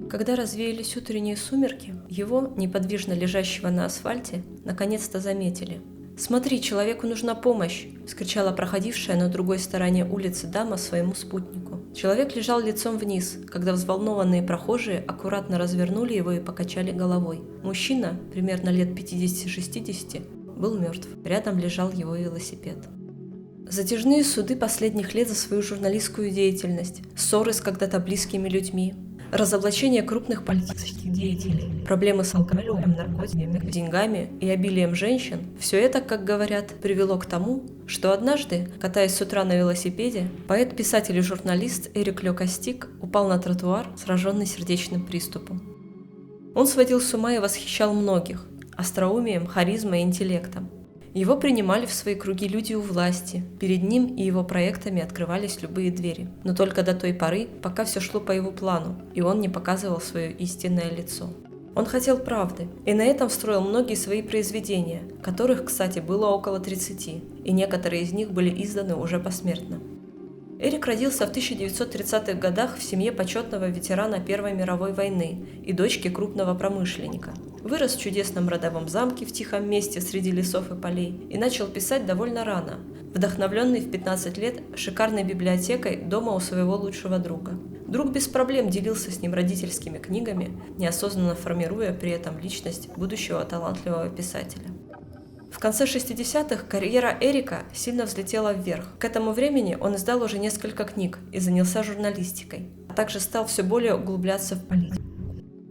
Когда развеялись утренние сумерки, его, неподвижно лежащего на асфальте, наконец-то заметили. «Смотри, человеку нужна помощь!» – вскричала проходившая на другой стороне улицы дама своему спутнику. Человек лежал лицом вниз, когда взволнованные прохожие аккуратно развернули его и покачали головой. Мужчина, примерно лет 50-60, был мертв. Рядом лежал его велосипед. Затяжные суды последних лет за свою журналистскую деятельность, ссоры с когда-то близкими людьми, разоблачение крупных политических деятелей, проблемы с алкоголем, наркотиками, деньгами и обилием женщин – все это, как говорят, привело к тому, что однажды, катаясь с утра на велосипеде, поэт, писатель и журналист Эрик Ле Костик упал на тротуар, сраженный сердечным приступом. Он сводил с ума и восхищал многих – остроумием, харизмой и интеллектом. Его принимали в свои круги люди у власти, перед ним и его проектами открывались любые двери, но только до той поры, пока все шло по его плану, и он не показывал свое истинное лицо. Он хотел правды, и на этом строил многие свои произведения, которых, кстати, было около 30, и некоторые из них были изданы уже посмертно. Эрик родился в 1930-х годах в семье почетного ветерана Первой мировой войны и дочки крупного промышленника. Вырос в чудесном родовом замке в тихом месте среди лесов и полей и начал писать довольно рано, вдохновленный в 15 лет шикарной библиотекой дома у своего лучшего друга. Друг без проблем делился с ним родительскими книгами, неосознанно формируя при этом личность будущего талантливого писателя. В конце 60-х карьера Эрика сильно взлетела вверх. К этому времени он издал уже несколько книг и занялся журналистикой, а также стал все более углубляться в политику.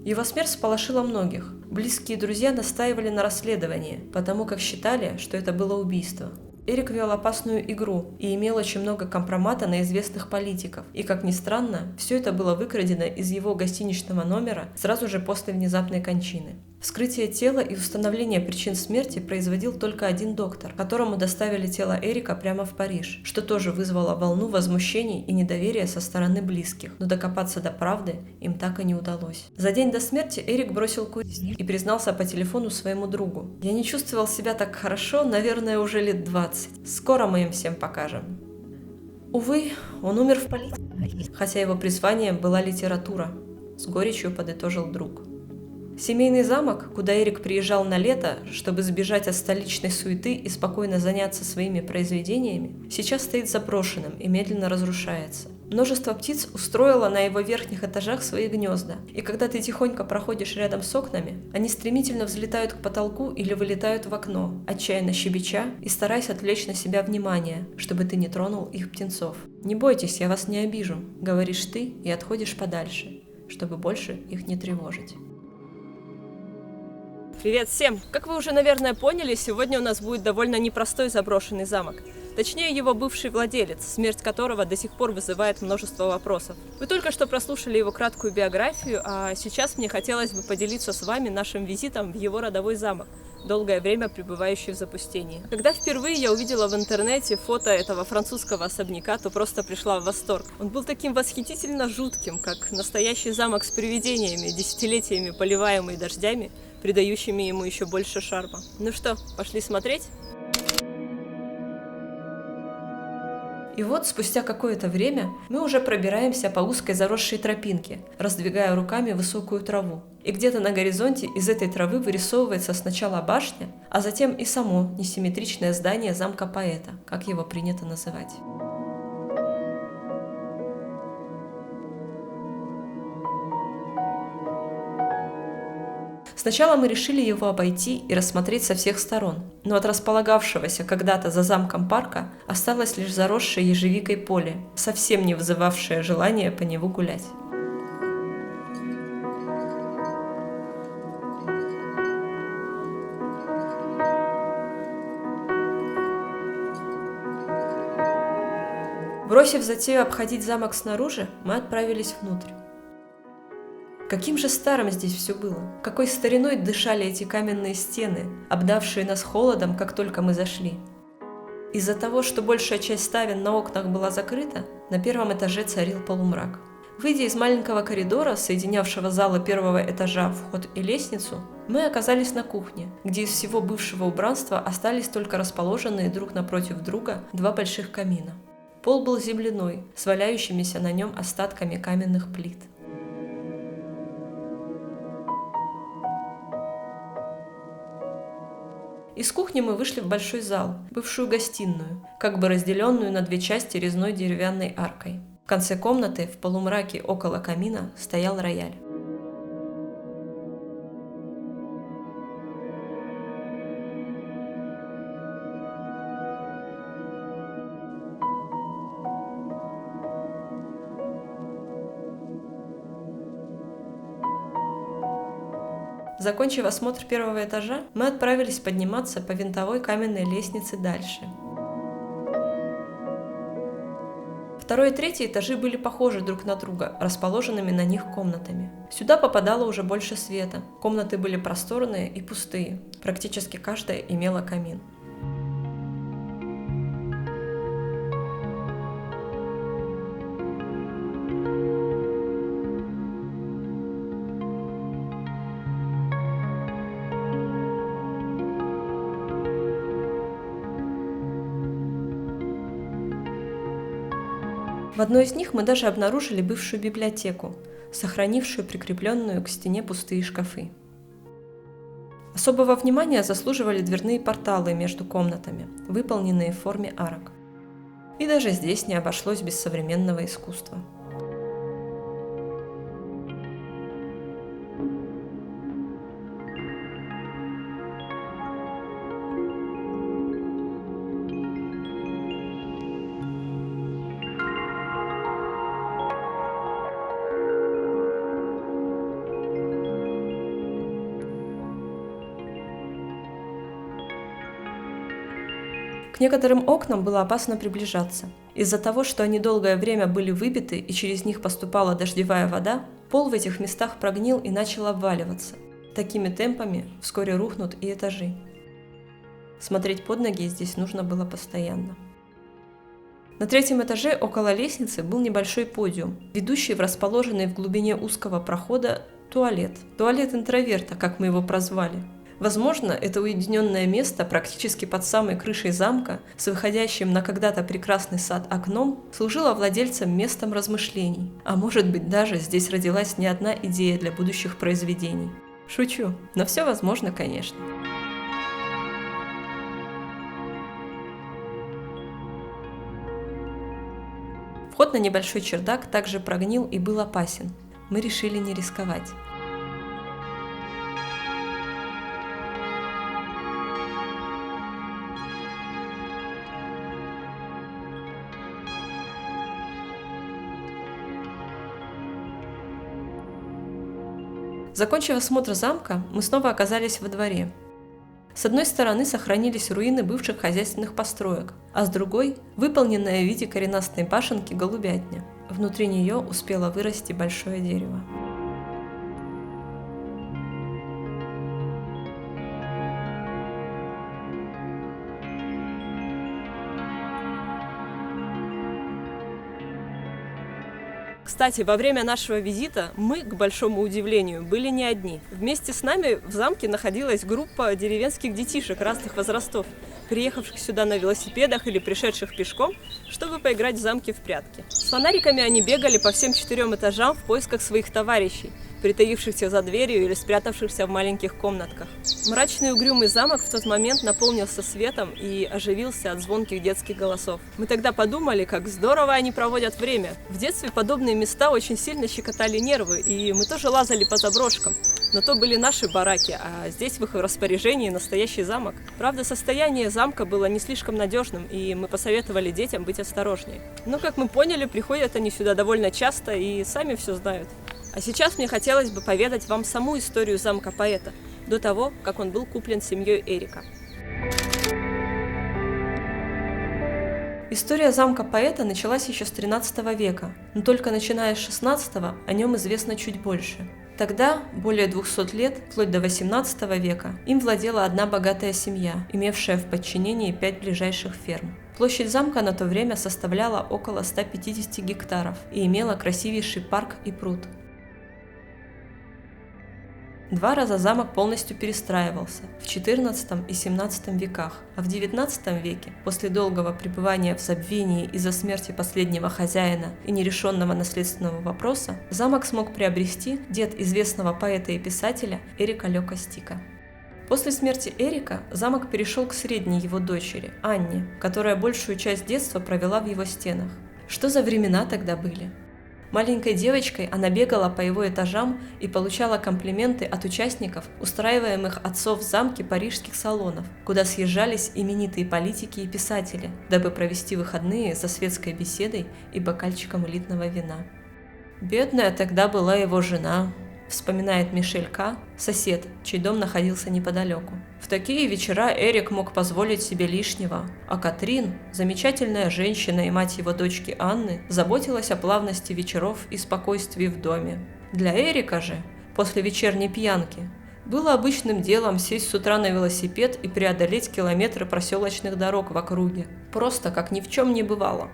Его смерть всполошила многих. Близкие друзья настаивали на расследовании, потому как считали, что это было убийство. Эрик вел опасную игру и имел очень много компромата на известных политиков. И, как ни странно, все это было выкрадено из его гостиничного номера сразу же после внезапной кончины. Вскрытие тела и установление причин смерти производил только один доктор, которому доставили тело Эрика прямо в Париж, что тоже вызвало волну возмущений и недоверия со стороны близких, но докопаться до правды им так и не удалось. За день до смерти Эрик бросил курить и признался по телефону своему другу: «Я не чувствовал себя так хорошо, наверное, уже лет 20. Скоро мы им всем покажем». Увы, он умер в политике, хотя его призванием была литература, с горечью подытожил друг. Семейный замок, куда Эрик приезжал на лето, чтобы сбежать от столичной суеты и спокойно заняться своими произведениями, сейчас стоит заброшенным и медленно разрушается. Множество птиц устроило на его верхних этажах свои гнезда, и когда ты тихонько проходишь рядом с окнами, они стремительно взлетают к потолку или вылетают в окно, отчаянно щебеча и стараясь отвлечь на себя внимание, чтобы ты не тронул их птенцов. «Не бойтесь, я вас не обижу», — говоришь ты и отходишь подальше, чтобы больше их не тревожить. Привет всем! Как вы уже, наверное, поняли, сегодня у нас будет довольно непростой заброшенный замок. Точнее, его бывший владелец, смерть которого до сих пор вызывает множество вопросов. Вы только что прослушали его краткую биографию, а сейчас мне хотелось бы поделиться с вами нашим визитом в его родовой замок, долгое время пребывающий в запустении. Когда впервые я увидела в интернете фото этого французского особняка, то просто пришла в восторг. Он был таким восхитительно жутким, как настоящий замок с привидениями, десятилетиями поливаемый дождями, придающими ему еще больше шарма. Ну что, пошли смотреть? И вот, спустя какое-то время, мы уже пробираемся по узкой заросшей тропинке, раздвигая руками высокую траву. И где-то на горизонте из этой травы вырисовывается сначала башня, а затем и само несимметричное здание замка поэта, как его принято называть. Сначала мы решили его обойти и рассмотреть со всех сторон, но от располагавшегося когда-то за замком парка осталось лишь заросшее ежевикой поле, совсем не вызывавшее желания по нему гулять. Бросив затею обходить замок снаружи, мы отправились внутрь. Каким же старым здесь все было? Какой стариной дышали эти каменные стены, обдавшие нас холодом, как только мы зашли. Из-за того, что большая часть ставен на окнах была закрыта, на первом этаже царил полумрак. Выйдя из маленького коридора, соединявшего залы первого этажа, вход и лестницу, мы оказались на кухне, где из всего бывшего убранства остались только расположенные друг напротив друга два больших камина. Пол был земляной, с валяющимися на нем остатками каменных плит. Из кухни мы вышли в большой зал, бывшую гостиную, как бы разделенную на две части резной деревянной аркой. В конце комнаты, в полумраке около камина, стоял рояль. Закончив осмотр первого этажа, мы отправились подниматься по винтовой каменной лестнице дальше. Второй и третий этажи были похожи друг на друга, расположенными на них комнатами. Сюда попадало уже больше света. Комнаты были просторные и пустые. Практически каждая имела камин. В одной из них мы даже обнаружили бывшую библиотеку, сохранившую прикрепленную к стене пустые шкафы. Особого внимания заслуживали дверные порталы между комнатами, выполненные в форме арок. И даже здесь не обошлось без современного искусства. К некоторым окнам было опасно приближаться. Из-за того, что они долгое время были выбиты и через них поступала дождевая вода, пол в этих местах прогнил и начал обваливаться. Такими темпами вскоре рухнут и этажи. Смотреть под ноги здесь нужно было постоянно. На третьем этаже около лестницы был небольшой подиум, ведущий в расположенный в глубине узкого прохода туалет. Туалет интроверта, как мы его прозвали. Возможно, это уединенное место практически под самой крышей замка, с выходящим на когда-то прекрасный сад окном, служило владельцам местом размышлений. А может быть, даже здесь родилась не одна идея для будущих произведений. Шучу, но все возможно, конечно. Вход на небольшой чердак также прогнил и был опасен. Мы решили не рисковать. Закончив осмотр замка, мы снова оказались во дворе. С одной стороны сохранились руины бывших хозяйственных построек, а с другой – выполненная в виде коренастой башенки голубятня. Внутри нее успело вырасти большое дерево. Кстати, во время нашего визита мы, к большому удивлению, были не одни. Вместе с нами в замке находилась группа деревенских детишек разных возрастов, приехавших сюда на велосипедах или пришедших пешком, чтобы поиграть в замке в прятки. С фонариками они бегали по всем 4 этажам в поисках своих товарищей, притаившихся за дверью или спрятавшихся в маленьких комнатках. Мрачный угрюмый замок в тот момент наполнился светом и оживился от звонких детских голосов. Мы тогда подумали, как здорово они проводят время. В детстве подобные места очень сильно щекотали нервы, и мы тоже лазали по заброшкам. Но то были наши бараки, а здесь в их распоряжении настоящий замок. Правда, состояние замка было не слишком надежным, и мы посоветовали детям быть осторожнее. Но, как мы поняли, приходят они сюда довольно часто и сами все знают. А сейчас мне хотелось бы поведать вам саму историю замка поэта, до того, как он был куплен семьей Эрика. История замка поэта началась еще с 13 века, но только начиная с 16 о нем известно чуть больше. Тогда, более 200 лет, вплоть до 18 века, им владела одна богатая семья, имевшая в подчинении 5 ближайших ферм. Площадь замка на то время составляла около 150 гектаров и имела красивейший парк и пруд. 2 раза замок полностью перестраивался в XIV и XVII веках, а в XIX веке, после долгого пребывания в забвении из-за смерти последнего хозяина и нерешенного наследственного вопроса, замок смог приобрести дед известного поэта и писателя Эрика Лёка Стика. После смерти Эрика замок перешел к средней его дочери, Анне, которая большую часть детства провела в его стенах. Что за времена тогда были? Маленькой девочкой она бегала по его этажам и получала комплименты от участников устраиваемых отцов в замке парижских салонов, куда съезжались именитые политики и писатели, дабы провести выходные за светской беседой и бокальчиком элитного вина. «Бедная тогда была его жена», — вспоминает Мишель К., сосед, чей дом находился неподалеку. В такие вечера Эрик мог позволить себе лишнего, а Катрин, замечательная женщина и мать его дочки Анны, заботилась о плавности вечеров и спокойствии в доме. Для Эрика же, после вечерней пьянки, было обычным делом сесть с утра на велосипед и преодолеть километры проселочных дорог в округе, просто как ни в чем не бывало.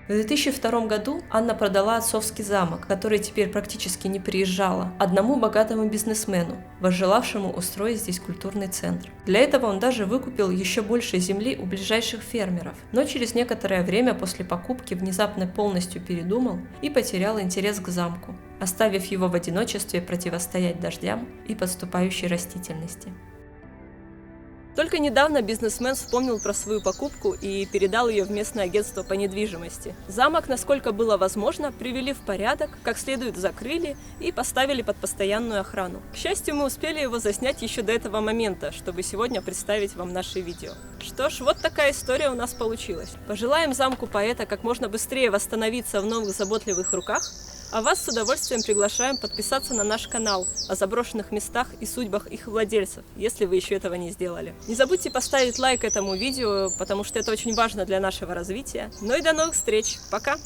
В 2002 году Анна продала отцовский замок, который теперь практически не приезжала, одному богатому бизнесмену, возжелавшему устроить здесь культурный центр. Для этого он даже выкупил еще больше земли у ближайших фермеров, но через некоторое время после покупки внезапно полностью передумал и потерял интерес к замку, оставив его в одиночестве противостоять дождям и подступающей растительности. Только недавно бизнесмен вспомнил про свою покупку и передал ее в местное агентство по недвижимости. Замок, насколько было возможно, привели в порядок, как следует закрыли и поставили под постоянную охрану. К счастью, мы успели его заснять еще до этого момента, чтобы сегодня представить вам наше видео. Что ж, вот такая история у нас получилась. Пожелаем замку поэта как можно быстрее восстановиться в новых заботливых руках, а вас с удовольствием приглашаем подписаться на наш канал о заброшенных местах и судьбах их владельцев, если вы еще этого не сделали. Не забудьте поставить лайк этому видео, потому что это очень важно для нашего развития. Ну и до новых встреч. Пока!